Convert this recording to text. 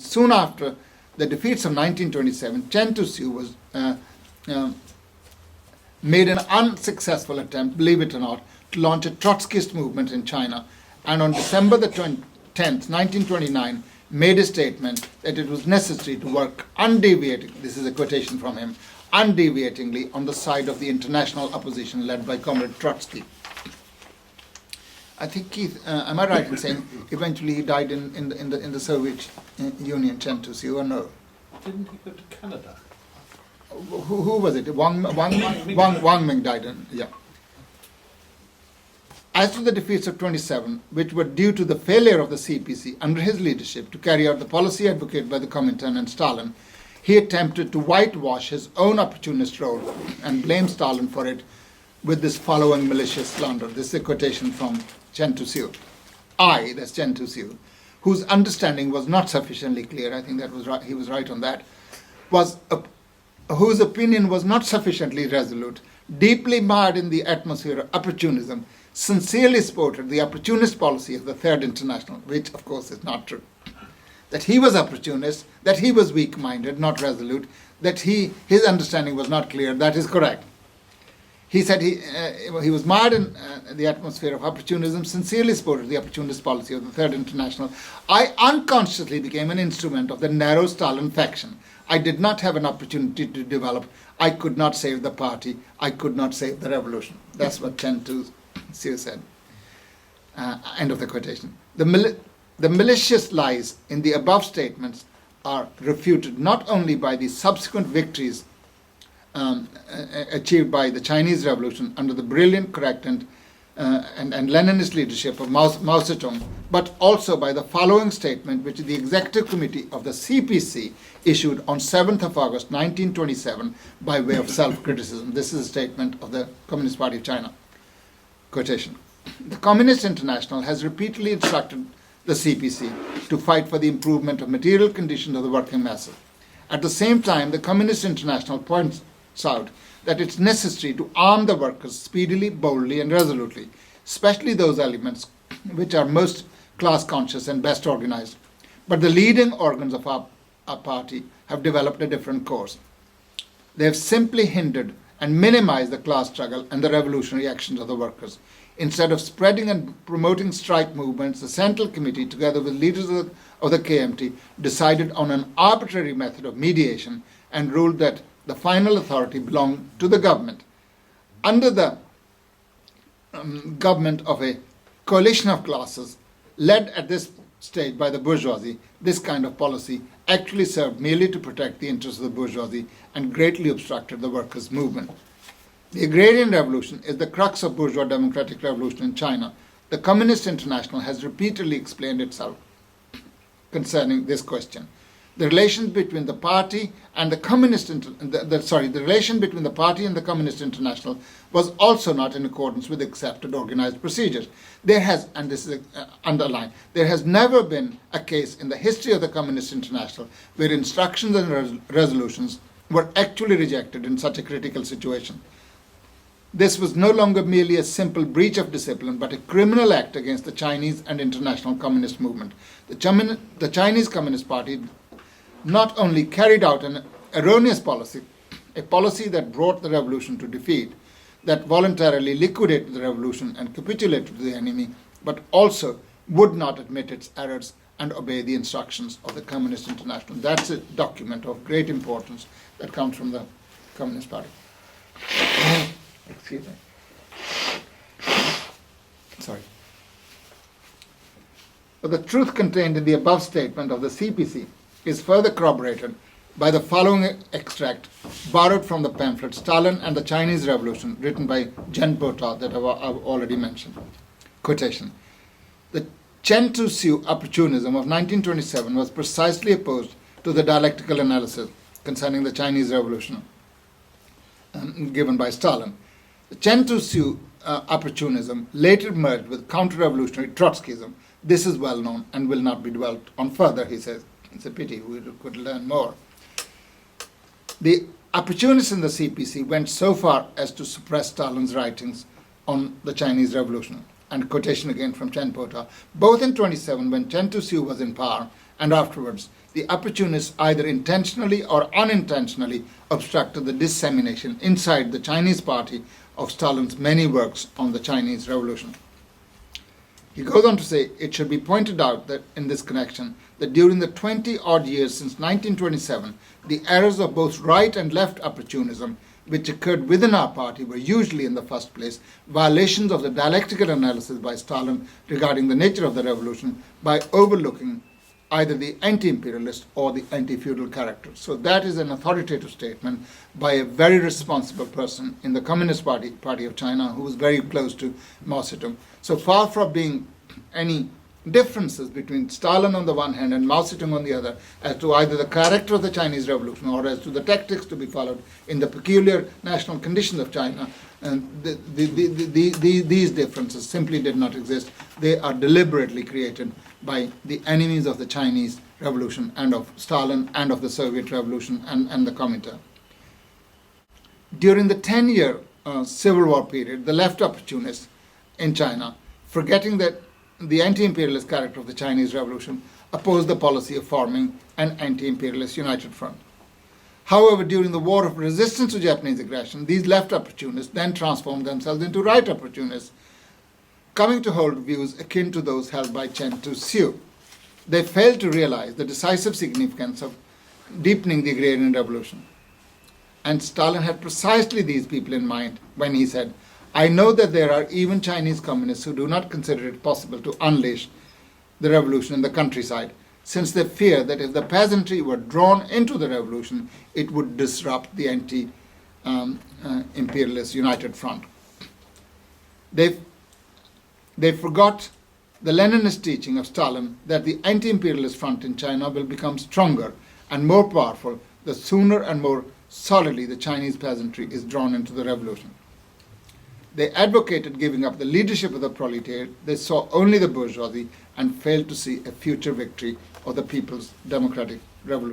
Soon after the defeats of 1927, Chen Tu-siew was made an unsuccessful attempt, believe it or not, to launch a Trotskyist movement in China, and on December the 10th, 1929, made a statement that it was necessary to work undeviating, this is a quotation from him, undeviatingly on the side of the international opposition led by Comrade Trotsky. I think, Keith, am I right in saying eventually he died in the Soviet Union, Chen Tu-siew, or no? Didn't he go to Canada? Who was it? Wang Ming died in, yeah. As to the defeats of 27, which were due to the failure of the CPC under his leadership to carry out the policy advocated by the Comintern and Stalin, he attempted to whitewash his own opportunist role and blame Stalin for it with this following malicious slander. This is a quotation from Chen Tu-siew. That's Chen Tu-siew, whose understanding was not sufficiently clear, I think that was right, he was right on that, whose opinion was not sufficiently resolute, deeply marred in the atmosphere of opportunism, sincerely supported the opportunist policy of the Third International, which of course is not true. That he was opportunist, that he was weak-minded, not resolute, that his understanding was not clear, that is correct. He said he was marred in the atmosphere of opportunism, sincerely supported the opportunist policy of the Third International. I unconsciously became an instrument of the narrow Stalin faction. I did not have an opportunity to develop. I could not save the party. I could not save the revolution. That's what Chen Tu-siew said. End of the quotation. The malicious lies in the above statements are refuted not only by the subsequent victories achieved by the Chinese Revolution under the brilliant, correct, and Leninist leadership of Mao Zedong, but also by the following statement which the Executive Committee of the CPC issued on 7th of August 1927 by way of self-criticism. This is a statement of the Communist Party of China. Quotation. The Communist International has repeatedly instructed the CPC to fight for the improvement of material conditions of the working masses. At the same time, the Communist International points out that it's necessary to arm the workers speedily, boldly, and resolutely, especially those elements which are most class-conscious and best organized. But the leading organs of our party have developed a different course. They have simply hindered and minimized the class struggle and the revolutionary actions of the workers. Instead of spreading and promoting strike movements, the Central Committee, together with leaders of the KMT, decided on an arbitrary method of mediation and ruled that the final authority belonged to the government. Under the government of a coalition of classes, led at this stage by the bourgeoisie, this kind of policy actually served merely to protect the interests of the bourgeoisie and greatly obstructed the workers' movement. The agrarian revolution is the crux of bourgeois democratic revolution in China. The Communist International has repeatedly explained itself concerning this question. The relation between the party and the the relation between the party and the Communist International was also not in accordance with accepted organized procedures. There has, and this is underlined, there has never been a case in the history of the Communist International where instructions and resolutions were actually rejected in such a critical situation. This was no longer merely a simple breach of discipline, but a criminal act against the Chinese and international communist movement. The Chinese Communist Party not only carried out an erroneous policy, a policy that brought the revolution to defeat, that voluntarily liquidated the revolution and capitulated to the enemy, but also would not admit its errors and obey the instructions of the Communist International. That's a document of great importance that comes from the Communist Party. Excuse me. Sorry. But the truth contained in the above statement of the CPC is further corroborated by the following extract borrowed from the pamphlet Stalin and the Chinese Revolution, written by Jen Bota, that I've already mentioned. Quotation. The Chen Tu-siew opportunism of 1927 was precisely opposed to the dialectical analysis concerning the Chinese Revolution given by Stalin. The Chen Tu-siew opportunism later merged with counter-revolutionary Trotskyism. This is well known and will not be dwelt on further, he says. It's a pity, we could learn more. The opportunists in the CPC went so far as to suppress Stalin's writings on the Chinese Revolution. And quotation again from Chen Bota. Both in 27, when Chen Tu-siew was in power, and afterwards, the opportunists either intentionally or unintentionally obstructed the dissemination inside the Chinese party of Stalin's many works on the Chinese Revolution. He goes on to say, it should be pointed out that in this connection, that during the 20-odd years since 1927, the errors of both right and left opportunism, which occurred within our party, were usually, in the first place, violations of the dialectical analysis by Stalin regarding the nature of the revolution by overlooking either the anti-imperialist or the anti-feudal character. So that is an authoritative statement by a very responsible person in the Communist Party of China who was very close to Mao Zedong. So far from being any differences between Stalin on the one hand and Mao Zedong on the other as to either the character of the Chinese Revolution or as to the tactics to be followed in the peculiar national conditions of China, and these differences simply did not exist. They are deliberately created by the enemies of the Chinese Revolution and of Stalin and of the Soviet Revolution and the Comintern. During the 10-year Civil War period, the left opportunists in China, forgetting that the anti-imperialist character of the Chinese Revolution, opposed the policy of forming an anti-imperialist united front. However, during the war of resistance to Japanese aggression, these left opportunists then transformed themselves into right opportunists, coming to hold views akin to those held by Chen Tu-Hsiu. They failed to realize the decisive significance of deepening the agrarian revolution. And Stalin had precisely these people in mind when he said, I know that there are even Chinese communists who do not consider it possible to unleash the revolution in the countryside, since they fear that if the peasantry were drawn into the revolution, it would disrupt the anti-imperialist united front. They forgot the Leninist teaching of Stalin that the anti-imperialist front in China will become stronger and more powerful the sooner and more solidly the Chinese peasantry is drawn into the revolution. They advocated giving up the leadership of the proletariat. They saw only the bourgeoisie and failed to see a future victory of the People's Democratic Revolution.